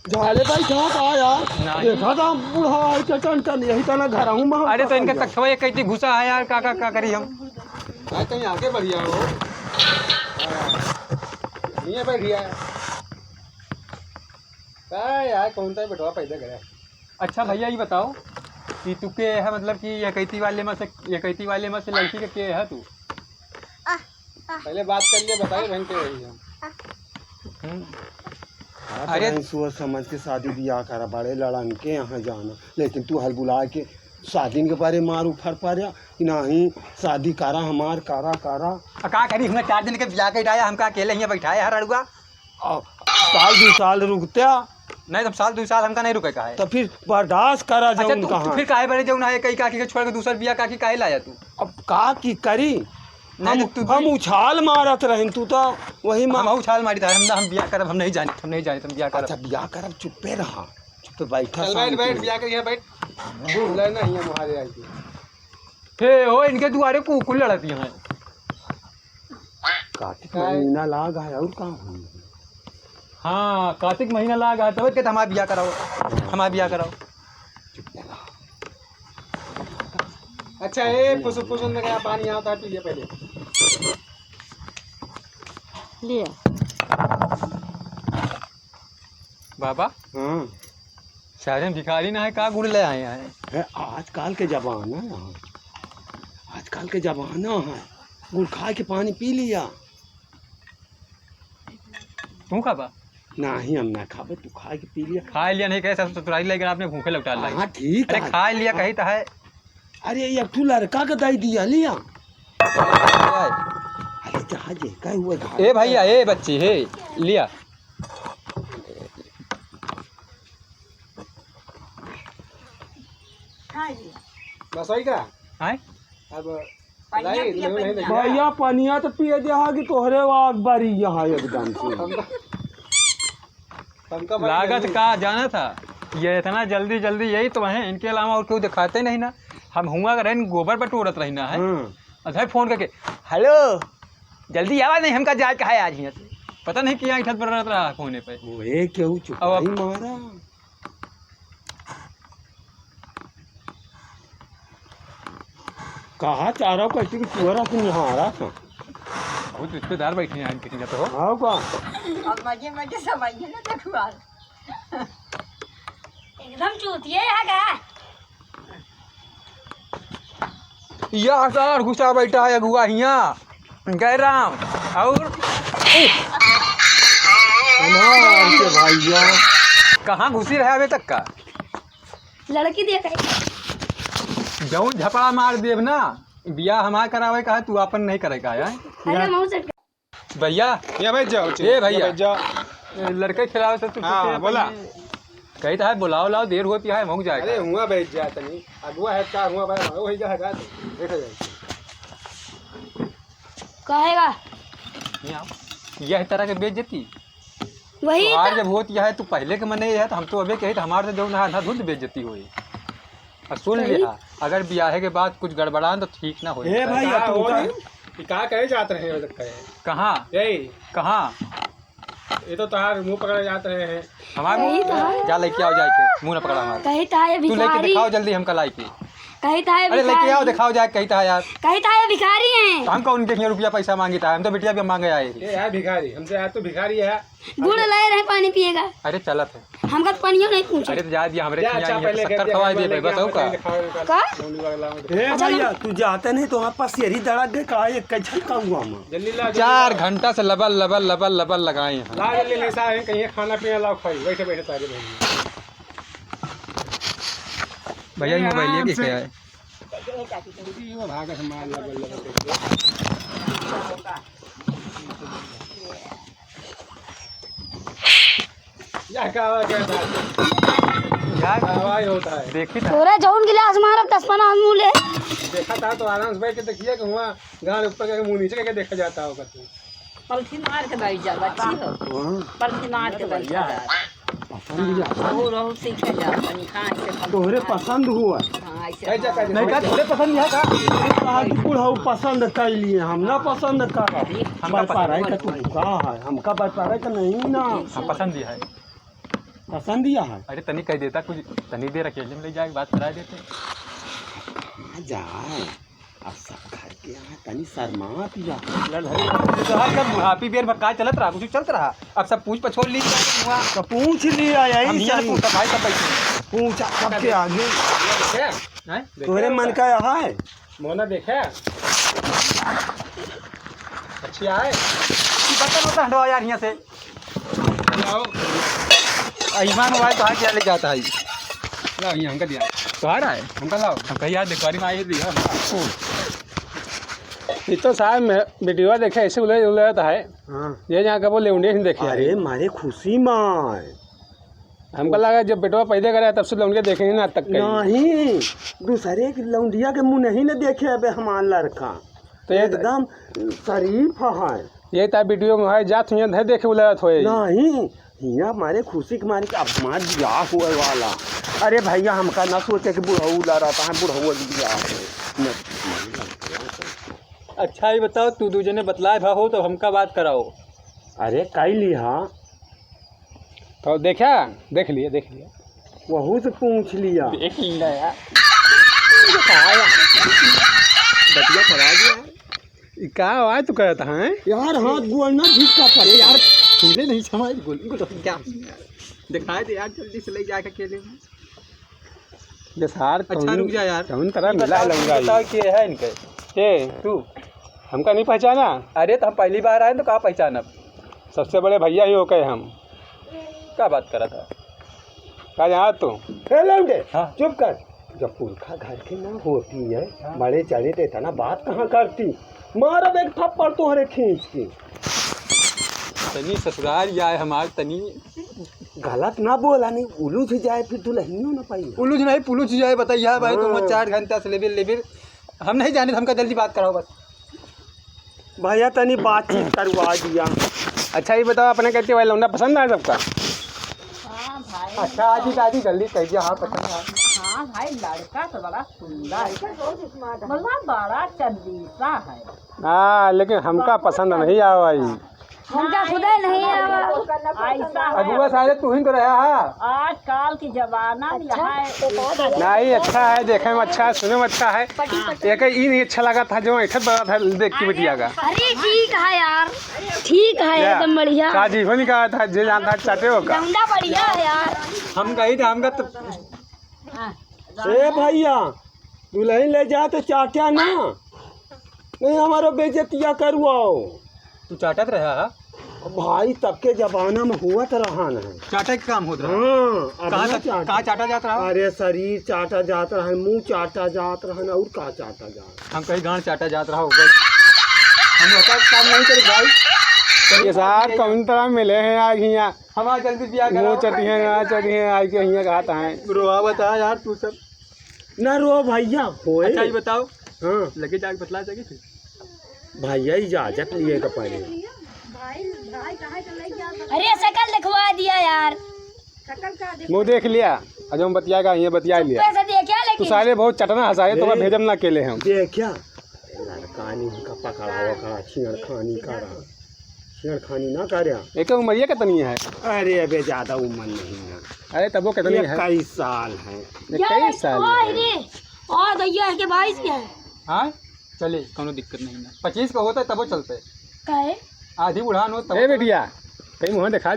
झाले भाई कहाँ का यार देखा था बूढ़ा है टन यही था ना घर हूँ मैं। अरे तो इनका तक एक कैसी घुसा है यार, का करी हम कहीं आगे बढ़िया हो नहीं बैठ गया यार कौन सा बैठवा पैदा करे। अच्छा भैया ये बताओ कि तू के है, मतलब कि यकैती वाले में से लड़की के है तू? पहले बात कर लिए बताइए बहन के रही हम। अरे सोच समझ के शादी ब्याह करा बड़े लड़न के यहाँ जाना, लेकिन तू हल बुला के शादी के बारे मार उफर पा कि नहीं शादी करा हमार करा का करी हमने 4 दिन के ब्याह के डाया, हमका अकेले यहाँ बैठाया हर अड़ुआ। साल 2 साल रुकते नहीं तो साल 2 साल हमका नहीं रुके है तो फिर बर्दाश्त करा जाऊँ। अच्छा तू फिर काहे बड़े जाऊँ कई काकी के छोड़ के दूसर ब्याह काकी काहे लाया तू? अब का की करी हम उछाल मारत रही तू तो वही हम उछाल मारी था। हम ब्याह करब, हम नहीं जाने तुम ब्याह करब। अच्छा ब्याह करब चुप्पे रहा चुप्पे बैठा बैठ ब्याह करिए बैठ नहीं हमारे आई हे हो इनके दुआरे कुकुल लड़ती हैं। कार्तिक महीना लाग है और कहाँ। हाँ कार्तिक महीना लाग है तब कहते हमारा ब्याह कराओ। अच्छा ये पुसुन लगा पानी आता है पीलिए पहले लिए बाबा। हाँ शहर में भिखारी ना है का गुड़ ले आए हैं। आजकल के जमाना है, आजकल के जमाना है गुड़ खा के पानी पी लिया। तू खाबा नहीं हम ना खाबे तू खा के पी लिया। खा लिया नहीं कहे सब तुराई लेकर आपने भूखे लौटा लाई। हाँ ठीक है खा लिया कही तो है। अरे एक ठू लड़का का दाई दिया लिया। अरे जहाज का हुआ ए भैया ए बच्ची हे लिया। बस वही का है अब भैया पनिया तो पिए जहाँ की तोहरे आग बारी यहाँ एकदम से लागत का जाना था ये इतना जल्दी यही तो है, इनके अलावा और क्यों दिखाते नहीं ना। हम हुआ कर गोबर पर टोरत रहना है। अच्छा फोन करके हेलो जल्दी आवाज नहीं हमका जाए कहा आज यहाँ से पता नहीं क्या इठत पर रहा फोने पे ओए क्यों चुपाई मारा। कहा चारों कैसे कि चुहरा तुम यहाँ आ रहा था। बहुत रिश्तेदार बैठे हैं किसी का तो हाँ का मजे समझिए ना देखुआ एकदम चूतिए है का यह सर घुसा बैठा है अगुआ हियाँ गए राम और भैया कहाँ घुसी रहे अभी तक का लड़की देख जऊँ झपड़ा मार देव ना बिया हमारा करावे का है तू अपन नहीं करेगा यार। अरे मऊ से भैया ये भाई जाओ ए भैया लड़के खिलावे से तू बोला कही था बुलाओ लाओ देर होती है मुक जाएगा। अरे हुआ बैठ जा तनी अगुआ है का हुआ भाई वही का है देखा जाए कहेगा यह तरह के बेइज्जती वही आज जब होती है तू पहले के मने है तो हम तो अभी कही तो हमारे से जो ना धुंध बेइज्जती हुई और सुन लिया अगर ब्याह के बाद कुछ गड़बड़ा तो ठीक ना हो। कहाँ कहे जाते रहे कहाँ यही कहाँ ये तो तार मुंह पकड़े जाते रहे हैं हमारे जा लेके आओ जाके मुंह न पकड़ा हमारा कही था तू लेके दिखाओ जल्दी हमका लाइक कही था अरे लेके आओ दिखाओ जाके कही था यार कही था भिखारी हैं तो हम कौन के रुपया पैसा मांगी था हम तो बिटिया भी मांगे आए ये है भिखारी हमसे यार तो भिखारी है गुड़ लाए रहे पानी पिएगा। अरे चलत है हमका पानियो नहीं पूछा। अरे तो जा दिया हमरे शक्कर खवा दिए बस हो का ए भैया तू जाते नहीं तो वहाँ पर सेरी दड़ा दे का एक कैसे का हुआ मां जल्दी ला 4 घंटा से लबल लगाए हैं। ला जल्दी ले सा कहीं खाना पीना लाओ खाई बैठे बैठे सारे भैया मोबाइल ये क्या है भागा संभाल होता है देखी था तोरा जौन गिलास मारब 10 आदमी ले देखा था तो आराम से बैठ के देखिए कि हुआ गाड़ ऊपर करके मुंह नीचे करके देखा जाता होगा तू पलथी मार के बैठ जा बच्ची हो पलथी मार के बैठ जा सीखे जा तोहरे पसंद हुआ नहीं का थोड़े पसंद है का पसंद कर लिए हम ना पसंद कर हमका पा रहा है तू का है हमका बता रहा है नहीं ना हम पसंद ही है पसंद दिया है। अरे तनी कह देता कुछ, तनी देर अकेले में ले जाके बात करा देते। कहाँ जाए अब सब घर के यहाँ तनी शर्मा पिया। तो हर कब बुढ़ापी बेर भक्का चलत रहा, कुछ चलत रहा, अब सब पूछ पछोड़ ली तो पूछ लिया यही सही। भाई सब पैसे पूछा सबके आगे हैं? तोहरे मन का है मोना देखे अच्छी आए बर्तन होता हटवा यार यहाँ से ईमान मोबाइल तो क्या ले जाता है लाओ यहाँ हमका दिया तो आ रहा है हमका लाओ हमका यार देखवारी में आई दिया तो साहब मैं वीडियो देखे ऐसे उलझ उलझता है। हाँ। ये जहाँ का बोले उन्हें नहीं देखे। अरे मारे खुशी मार हमको लगा जब बेटवा पैदा करे तब से लौंडिया देखेंगे ना तक नहीं दूसरे की लौंडिया के मुँह नहीं न देखे अबे हमार लड़का तो ये एकदम शरीफ है। ये था वीडियो में है जात हुई है देखे उलझत हो नहीं हिया हमारे खुशी के मारे अब हमार ब्याह हुए वाला। अरे भैया हमका ना सोचे कि बुढ़ऊ ला रहा है बुढ़ऊ ब्याह। अच्छा ही बताओ तू दूजे ने बतलाए भा हो तो हमका बात कराओ। अरे कई लिया तो देखा देख लिया वहू से पूछ लिया देख लिया यार बतिया करा दिया क्या आवाज तो कहता है यार हाथ गोलना झुका पड़े यार तुझे नहीं समझ बोल क्या दिखाए दे यार जल्दी से ले जाके अकेले में बेसार अच्छा रुक जा यार कौन तरह मिला लूंगा बताओ के है इनके के तू हमका नहीं पहचाना। अरे तो हम पहली बार आए तो कहाँ पहचाना सबसे बड़े भैया ही हो गए हम क्या बात करा था कहा यहाँ तो लौंडे हाँ चुप कर जब पुरखा घर के ना होती है बड़े चढ़े थे ना बात कहाँ करती मारा एक थप्पड़ तोहरे खींच के तनी ससुराल आए हमारे तनी गलत ना बोला नहीं उलझ जाए फिर दुल्हनियों ना पाई उलझ नहीं पुलझ जाए बताइए भाई तुम 4 घंटा से लेबिर हम नहीं जाने हमका जल्दी बात कराओ बस भैया तनी बातचीत करवा दिया। अच्छा ये बताओ अपने कहते भाई लौंडा पसंद है सबका। हाँ भाई अच्छा आजी दादी जल्दी कह दिया हाँ पसंद है। हाँ भाई लड़का तो बड़ा सुंदर है मतलब बड़ा चंदीसा है। हाँ लेकिन हमका पसंद नहीं आया भाई हमका खुदा नहीं ऐसा अगुआ सारे तू ही तो रहा है आजकल की जमाना है नहीं अच्छा है देखने में अच्छा है सुनने में अच्छा है एक ही नहीं अच्छा लगा था जो ऐठत बड़ा था देख के बिटिया का। अरे ठीक है यार ठीक है एकदम बढ़िया काजी हो नहीं कहा था जे जानता चाहते हो का लौंडा बढ़िया है यार हम कही थे हमका तो ए भैया दुल्हन ले जा तो चाटा ना नहीं हमारा बेइज्जतिया करवाओ। तू चाटत रहा भाई तब के जमाना में हुआ तो रहा है चाटा का काम होता हाँ कहाँ चाटा जाता रहा। अरे शरीर चाटा जात रहा मुंह चाटा जात रहा और का चाटा जात हम कहीं गांड चाटा जात रहा होगा हम ऐसा काम नहीं करे भाई ये सार कौन तरह मिले हैं आज यहाँ हमारा जल्दी ब्याह करो चटिए आज के यहाँ कहता है रोआ बता यार तू सब ना रो भैया होए। अच्छा ये बताओ हाँ लगे जाके बतला सके थे भैया इजाजत लिए का पहले अरे शकल दिखवा दिया यार मुँह देख लिया आज हम बतियाएगा ये बतिया लिया पैसा दिया क्या तू लेकिन सारे बहुत चटना हंसाए तो मैं भेजम ना अकेले हम देखा लड़कानी का पकड़ा हुआ छेड़खानी करा छेड़खानी ना कर एक उमरिया कितनी है। अरे अबे ज्यादा उम्र नहीं है अरे तब वो कितनी है 21 साल है। 21 साल है। और भैया है कि 22 के है हाँ चले कोनो दिक्कत नहीं है 25 का होता है तब वो चलते काहे आधी उड़ान हो तब बेटिया कहीं मुँह देखा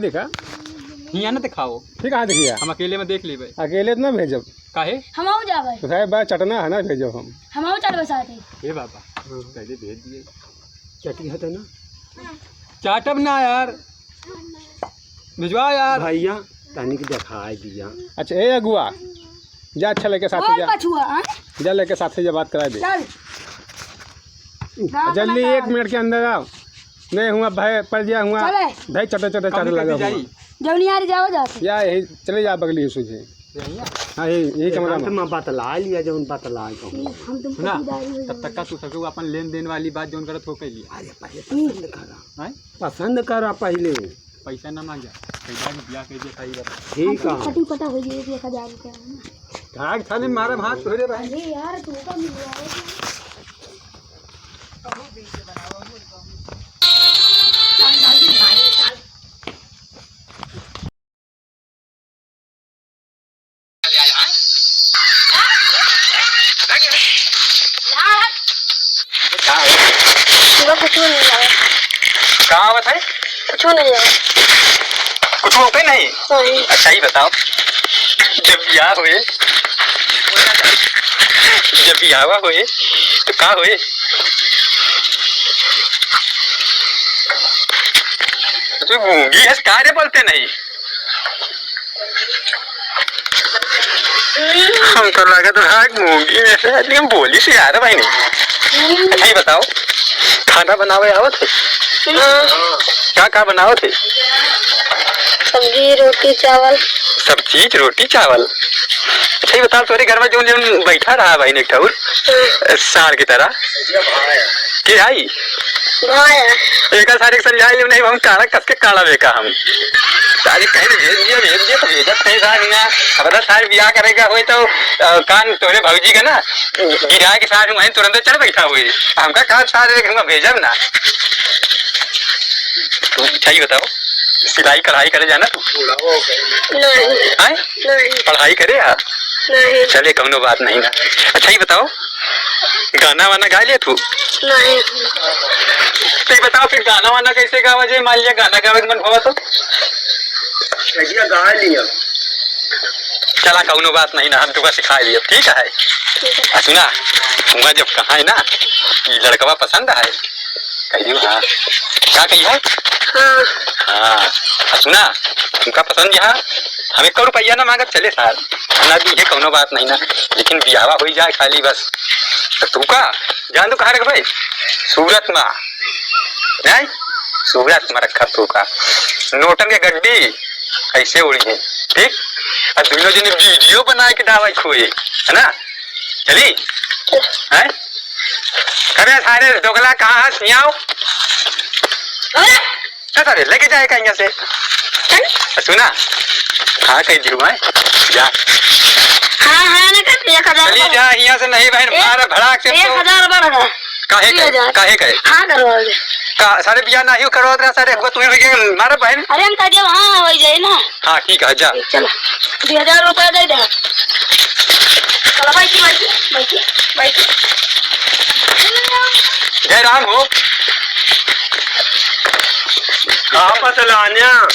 यहाँ ना दिखाओ ठीक है देखिए हम अकेले में देख लेबे अकेले तो ना भेजब काहे हम आऊ जावे तो साहब बात चटना है ना भेजब हम आऊ चढ़वे साथे हे बाबा पहले भेज दिए चटी है ना चाटब ना यार भिजवा यार भैया तनिक दिखाई दिया। अच्छा ए अगुआ जा अच्छा लेके साथ और जा पछुआ हां जा लेके साथ जा बात करा दे चल जल्दी 1 मिनट के अंदर आओ नहीं हुआ भाई पड़ गया हुआ चले भाई चटे चाट लगा जवनियारी जाओ जाते या यही चले जा बगली सुझे हाँ यही कमरा में मैं बतला लिया जो बतला हम तुमको सुना सीधा तब तक का तू सके अपन लेन देन वाली बात जो करत हो कही अरे पहले पसंद करा हैं पसंद करा पहले पैसा ना मांगे पैसा ब्याह के सही बात ठीक है फटी पटा हो जाएगी 1000 रुपया भाग थाने मारे हाथ तोरे भाई अरे यार तू का मिल रहा है हमको कुछ नहीं आया। कहाँ आवत है? कुछ नहीं आया। कुछ होते नहीं। नहीं। अच्छा ही बताओ, जब ब्याह हुए तो कहाँ हुए? तो गूंगी है, कार्य बोलते नहीं। हमको लगा तो हाँ गूंगी ऐसे आदमी हम बोली से यार भाई नहीं। अच्छा ही बताओ, खाना बनावे आवत है? क्या बनावत है? सब्जी रोटी चावल। सब चीज रोटी चावल। अच्छा ही बताओ, तुम्हारे घर में जो बैठा रहा भाई ने ठौर साल की तरह के आई भाया एक सारे समझाए नहीं, हम काला कस के काला बेका हम सारे कहे भेज दिया तो भेजत नहीं सार ना। अब सारे ब्याह करेगा हुए तो कान तोरे भौजी का ना गिरा के साथ वहीं तुरंत चल बैठा हुए। हमका कहा सारे भेजब ना। तो अच्छा ही बताओ, सिलाई कढ़ाई करे जाना तू? नहीं। पढ़ाई करे यार? नहीं। चले कौनो बात नहीं ना। अच्छा ही बताओ, गाना वाना गा लिया तू? नहीं। तो बताओ फिर गाना वाना कैसे गावा जाए? मान लिया गाना गावे के मन हुआ तो गा लिया। चला कौनो बात नहीं ना, हम तुका सिखा दिया। ठीक है। सुना हुआ जब कहा है ना ये लड़कवा पसंद है कही हाँ क्या कही है? हाँ सुना तुमका पसंद यहाँ हमें 1 रुपया ना मांगत चले सार ना दी है कौनो बात नहीं ना, लेकिन ब्याह हो जाए खाली बस। तो तू का जान तू कहाँ रख भाई? सूरत में नहीं, सूरत में रखा तू का नोटन के गड्डी कैसे उड़ी है। ठीक, और दोनों जने वीडियो बना के डावा खोए है ना। चली है अरे सारे दोगला कहाँ है सियाओ? अरे लेके जाएगा यहाँ से। सुना हाँ कही दियो मैं जा। हाँ ना कर 1000 चली जा यहाँ से नहीं बहन मारा भड़ाक से 1000 बढ़ा काहे हाँ करवाओगे का सारे बिया नहीं करो सारे हमको तुम्हें मारा बहन। अरे हम कह वहाँ हो जाए ना। हाँ ठीक है जा चलो 2000 रुपया दे दे। चलो बैठी जय राम हो। कहाँ पतलाना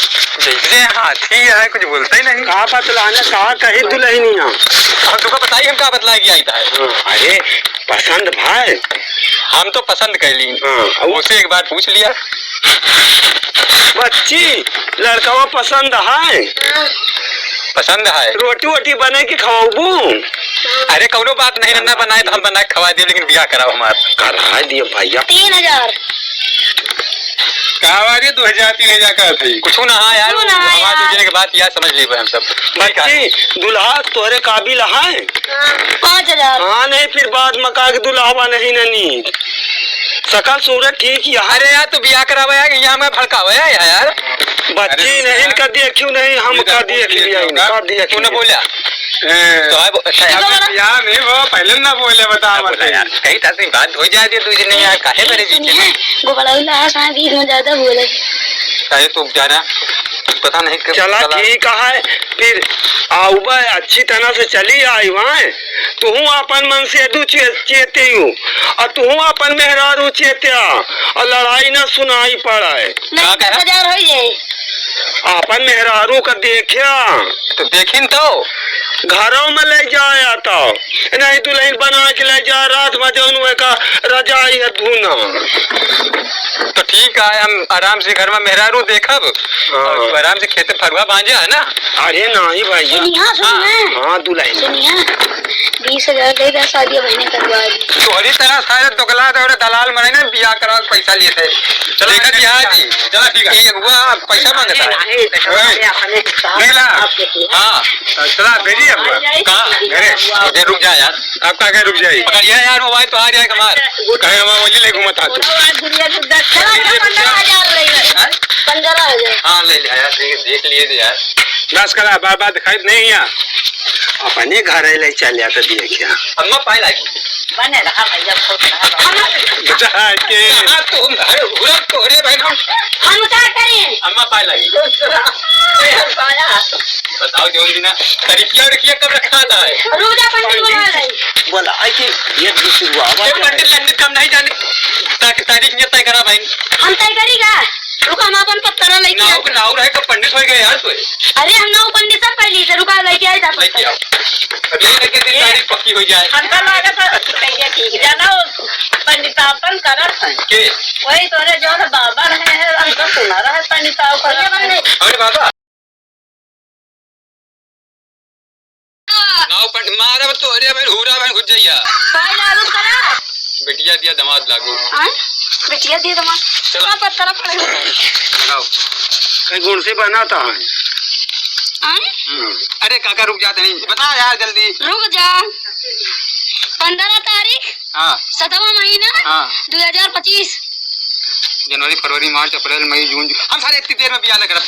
जैसे हाथी है कुछ बोलता ही नहीं। कहाँ पतलाना कहाँ कही दुल्हनिया हम तुमको बताइए हम क्या बतला के आई था। अरे पसंद भाई हम तो पसंद कर ली। उससे एक बार पूछ लिया बच्ची लड़का पसंद है पसंद है रोटी वोटी बने के खवाबू। अरे कौनो बात नहीं रन्ना बनाए तो हम बना के खवा दिए, लेकिन ब्याह कराओ हमारा करा दिए भैया 3000 कहा 2000-3000 का थी कुछ ना। हाँ यार हमारे दूसरे के बात यार समझ लिए हम सब। बच्ची दुल्हा तोरे काबिल है 5000। हाँ नहीं फिर बाद मका के दुल्हा नहीं ननी सकल सूरत ठीक यहाँ। अरे यार तू ब्याह करावा यार यहाँ में भड़कावा यार। बच्ची नहीं कर देखियो नहीं हम कर दिए तूने बोला ब्याह में वो पहले ना बोले बता यार कहीं ताकि बात हो जाती है तुझे नहीं यार काहे मेरे बीच में गोपाला कहाँ बीच में ज्यादा बोले। अरे तू जाना पता नहीं चला ठीक है फिर आऊबा अच्छी तरह से चली आई वहाँ तू अपन मन से दू चेते और तू अपन मेहरारू चेत्या और लड़ाई न सुनाई पड़ा है। 1000 हो जाए अपन मेहरारू का देखिया तो देखिन तो घरों में ले जाया तो नहीं दुल्हन बना के ले जा रात में जौन का रजाई है धुना। तो ठीक है हम आराम से घर में मेहरारू देखब और आराम से खेते फरवा बांझे है ना। अरे नहीं भैया हाँ दुल्हन 20,000 दे दे शादी बहने करवा दी। तोहरी तरह सारे दोगला दौड़े दलाल मरे ना ब्याह करा पैसा लिए थे। देखा जी हाँ जी चला ठीक है ये हुआ पैसा मांगता है हाँ चला भेजिए कहाँ घरे रुक जा यार। आप कहाँ गए रुक जाइए पकड़िए यार मोबाइल तो आ जाएगा हमार कहे वही ले घूमता तू 15,000 हाँ ले लिया यार देख लिए यार 10 करा बार बार दिखाई नहीं यहाँ अपने घर ले चल तो देखिया अम्मा पाए लागी बने रहा भैया खुश रहा बचा के तुम हुरा तोड़े भाई हम क्या करें? अम्मा पाए लगी बताओ जो बिना तरीकिया कब रखा था रोजा पंडित बुला रही। बोला आई कि ये दूसरी हुआ पंडित कम नहीं जाने तारीख नहीं तय करा भाई हम तय करेगा। रुका हम अपन पत्थर लेके आए। नाव रहे कब पंडित हो गए यार तो अरे हम नाव पंडित सब कर ली थे। रुका लेके आए था लेके आओ अभी लेके दिन तारीख पक्की हो जाए हमका लागत भैया ठीक जाना पंडितापन करत है के वही तोरे जो बाबा रहे हैं हमको सुना रहा पंडितापन अरे बाबा नाव पंडित मारा तो अरे भाई हुरा भाई घुस जाइया भाई लागू करा। बिटिया दिया दामाद लागू हां बिटिया दे दमा। चला पत्थर पड़े। लगाओ कहीं गुण से बनाता है हां अरे काका रुक जाते नहीं बता यार जल्दी रुक जा। 15 तारीख हाँ 7वां महीना हाँ 2025। जनवरी फरवरी मार्च अप्रैल मई जून हम सारे इतनी देर में बियाह कर